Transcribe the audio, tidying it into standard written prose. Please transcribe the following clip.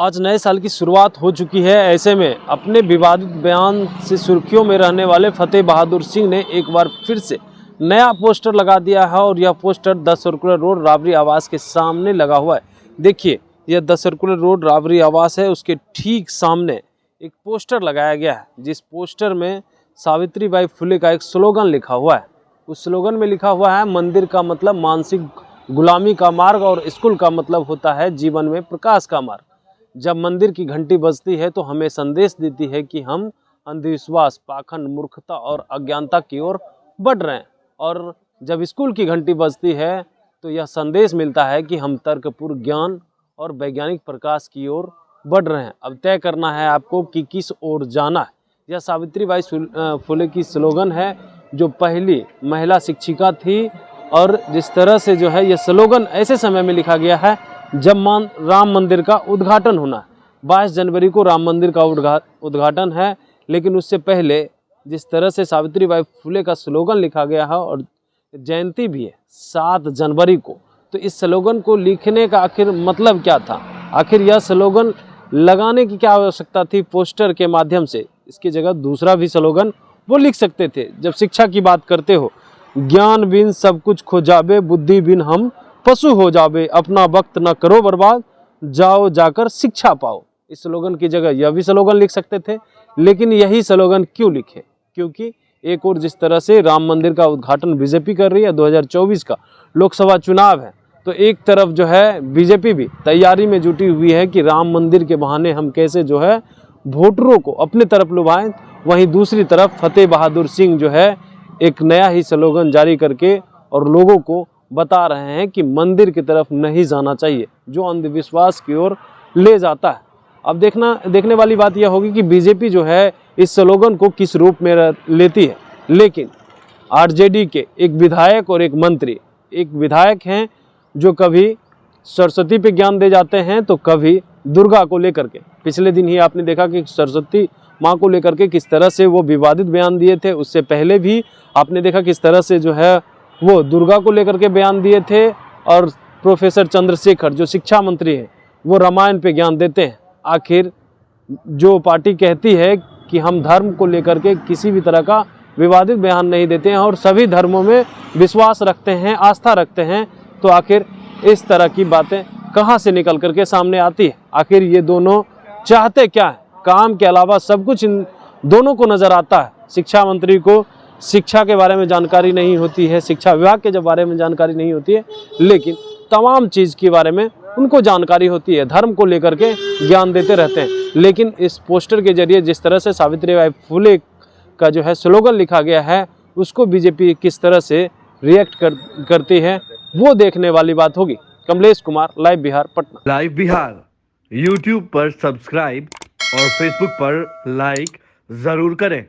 आज नए साल की शुरुआत हो चुकी है। ऐसे में अपने विवादित बयान से सुर्खियों में रहने वाले फतेह बहादुर सिंह ने एक बार फिर से नया पोस्टर लगा दिया है और यह पोस्टर 10 सर्कुलर रोड राबरी आवास के सामने लगा हुआ है। देखिए, यह 10 सर्कुलर रोड राबरी आवास है, उसके ठीक सामने एक पोस्टर लगाया गया है, जिस पोस्टर में सावित्रीबाई फुले का एक स्लोगन लिखा हुआ है। उस स्लोगन में लिखा हुआ है, मंदिर का मतलब मानसिक गुलामी का मार्ग और स्कूल का मतलब होता है जीवन में प्रकाश का मार्ग। जब मंदिर की घंटी बजती है तो हमें संदेश देती है कि हम अंधविश्वास, पाखंड, मूर्खता और अज्ञानता की ओर बढ़ रहे हैं, और जब स्कूल की घंटी बजती है तो यह संदेश मिलता है कि हम तर्कपूर्ण ज्ञान और वैज्ञानिक प्रकाश की ओर बढ़ रहे हैं। अब तय करना है आपको कि किस ओर जाना है। यह सावित्रीबाई फुले की स्लोगन है, जो पहली महिला शिक्षिका थी, और जिस तरह से जो है यह स्लोगन ऐसे समय में लिखा गया है जब राम मंदिर का उद्घाटन होना है। 22 जनवरी को राम मंदिर का उद्घाटन है, लेकिन उससे पहले जिस तरह से सावित्रीबाई फुले का स्लोगन लिखा गया है और जयंती भी है 7 जनवरी को, तो इस स्लोगन को लिखने का आखिर मतलब क्या था? आखिर यह स्लोगन लगाने की क्या आवश्यकता थी पोस्टर के माध्यम से? इसकी जगह दूसरा भी स्लोगन वो लिख सकते थे। जब शिक्षा की बात करते हो, ज्ञान बिन सब कुछ खो जाबे, बुद्धि बिन हम पशु हो जाबे, अपना वक्त न करो बर्बाद, जाओ जाकर शिक्षा पाओ। इस स्लोगन की जगह यह भी स्लोगन लिख सकते थे, लेकिन यही स्लोगन क्यों लिखे? क्योंकि एक और जिस तरह से राम मंदिर का उद्घाटन बीजेपी कर रही है, 2024 का लोकसभा चुनाव है, तो एक तरफ जो है बीजेपी भी तैयारी में जुटी हुई है कि राम मंदिर के बहाने हम कैसे जो है वोटरों को अपने तरफ लुभाएं। वहीं दूसरी तरफ फतेह बहादुर सिंह जो है एक नया ही स्लोगन जारी करके और लोगों को बता रहे हैं कि मंदिर की तरफ नहीं जाना चाहिए, जो अंधविश्वास की ओर ले जाता है। अब देखने वाली बात यह होगी कि बीजेपी जो है इस स्लोगन को किस रूप में लेती है। लेकिन आरजेडी के एक विधायक और एक मंत्री, एक विधायक हैं जो कभी सरस्वती पे ज्ञान दे जाते हैं तो कभी दुर्गा को लेकर के। पिछले दिन ही आपने देखा कि सरस्वती माँ को लेकर के किस तरह से वो विवादित बयान दिए थे। उससे पहले भी आपने देखा किस तरह से जो है वो दुर्गा को लेकर के बयान दिए थे, और प्रोफेसर चंद्रशेखर जो शिक्षा मंत्री हैं वो रामायण पे ज्ञान देते हैं। आखिर जो पार्टी कहती है कि हम धर्म को लेकर के किसी भी तरह का विवादित बयान नहीं देते हैं और सभी धर्मों में विश्वास रखते हैं, आस्था रखते हैं, तो आखिर इस तरह की बातें कहाँ से निकल करके सामने आती है? आखिर ये दोनों चाहते क्या है? काम के अलावा सब कुछ इन दोनों को नज़र आता है। शिक्षा मंत्री को शिक्षा के बारे में जानकारी नहीं होती है, शिक्षा विभाग के जब बारे में जानकारी नहीं होती है, लेकिन तमाम चीज़ के बारे में उनको जानकारी होती है, धर्म को लेकर के ज्ञान देते रहते हैं। लेकिन इस पोस्टर के जरिए जिस तरह से सावित्रीबाई फुले का जो है स्लोगन लिखा गया है, उसको बीजेपी किस तरह से रिएक्ट करती है, वो देखने वाली बात होगी। Kamlesh Kumar, live Bihar, Patna. Live Bihar YouTube पर सब्सक्राइब और फेसबुक पर लाइक जरूर करें।